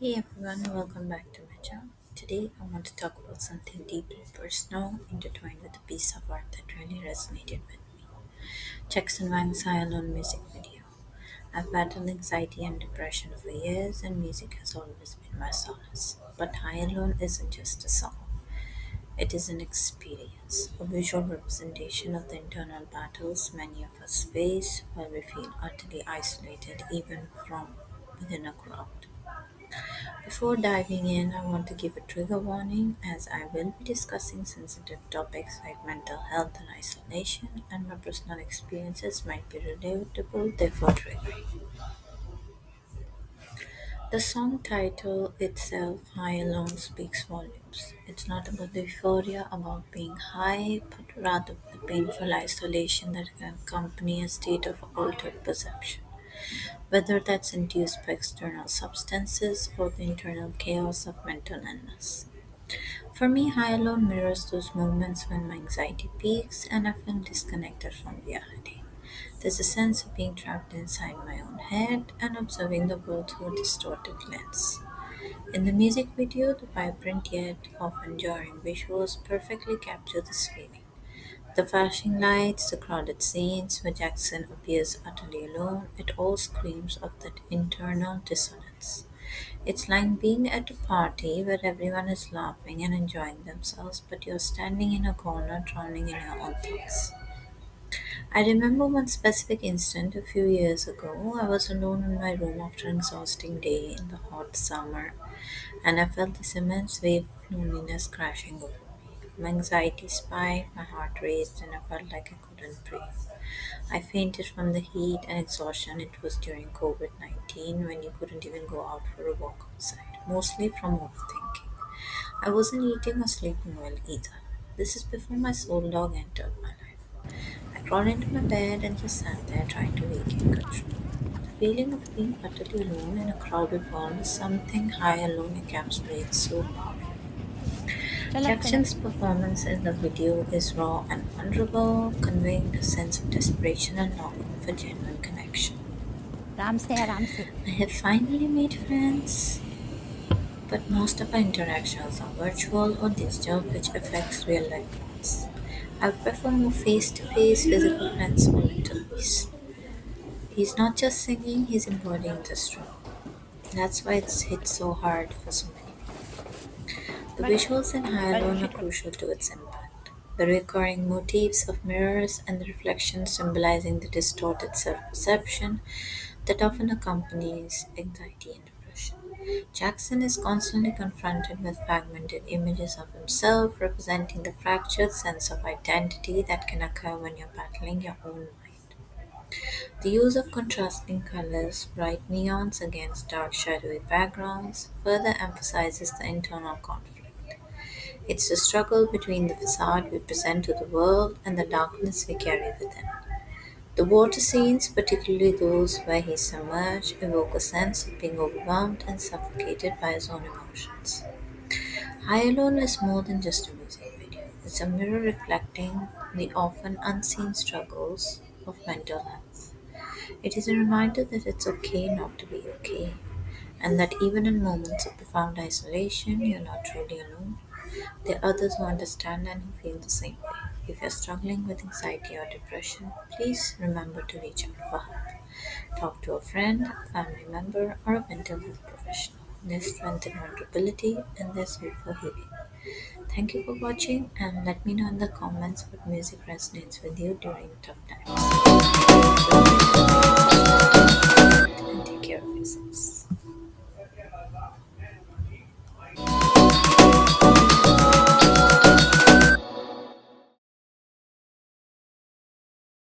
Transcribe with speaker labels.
Speaker 1: Hey everyone, welcome back to my channel. Today I want to talk about something deeply personal, intertwined with a piece of art that really resonated with me. Jackson Wang's High Alone music video. I've battled anxiety and depression for years, and music has always been my solace. But High Alone isn't just a song, it is an experience, a visual representation of the internal battles many of us face while we feel utterly isolated, even from within a crowd. Before diving in, I want to give a trigger warning as I will be discussing sensitive topics like mental health and isolation, and my personal experiences might be relatable, therefore triggering. The song title itself, High Alone, speaks volumes. It's not about the euphoria about being high, but rather the painful isolation that can accompany a state of altered perception, whether that's induced by external substances or the internal chaos of mental illness. For me, high alone mirrors those moments when my anxiety peaks and I feel disconnected from reality. There's a sense of being trapped inside my own head and observing the world through a distorted lens. In the music video, the vibrant yet often jarring visuals perfectly capture this feeling. The flashing lights, the crowded scenes where Jackson appears utterly alone, it all screams of that internal dissonance. It's like being at a party where everyone is laughing and enjoying themselves, but you're standing in a corner drowning in your own thoughts. I remember one specific instant a few years ago. I was alone in my room after an exhausting day in the hot summer, and I felt this immense wave of loneliness crashing over me. My anxiety spiked, my heart raced, and I felt like I couldn't breathe. I fainted from the heat and exhaustion. It was during COVID 19 when you couldn't even go out for a walk outside, mostly from overthinking. I wasn't eating or sleeping well either. This is before my soul dog entered my life. I crawled into my bed and just sat there trying to regain control. The feeling of being utterly alone in a crowded world is something High Alone encapsulates so powerfully. Jackson's performance in the video is raw and vulnerable, conveying a sense of desperation and longing for genuine connection.
Speaker 2: Ram से है राम से
Speaker 1: I have finally made friends, but most of our interactions are virtual or digital, which affects real life bonds. I prefer more face to face physical friends for mental peace. He's not just singing, he's embodying the struggle. That's why it's hit so hard for so many people. The visuals in Hyalon are crucial to its impact. The recurring motifs of mirrors and the reflections symbolizing the distorted self-perception that often accompanies anxiety and depression. Jackson is constantly confronted with fragmented images of himself, representing the fractured sense of identity that can occur when you're battling your own mind. The use of contrasting colors, bright neons against dark shadowy backgrounds, further emphasizes the internal conflict. It's the struggle between the facade we present to the world and the darkness we carry within. The water scenes, particularly those where he's submerged, evoke a sense of being overwhelmed and suffocated by his own emotions. High Alone is more than just a music video. It's a mirror reflecting the often unseen struggles of mental health. It is a reminder that it's okay not to be okay, and that even in moments of profound isolation, you're not truly alone. There are others who understand and who feel the same way. If you're struggling with anxiety or depression, please remember to reach out for help. Talk to a friend, a family member, or a mental health professional. There's strength in vulnerability and there's hope for healing. Thank you for watching and let me know in the comments what music resonates with you during tough times.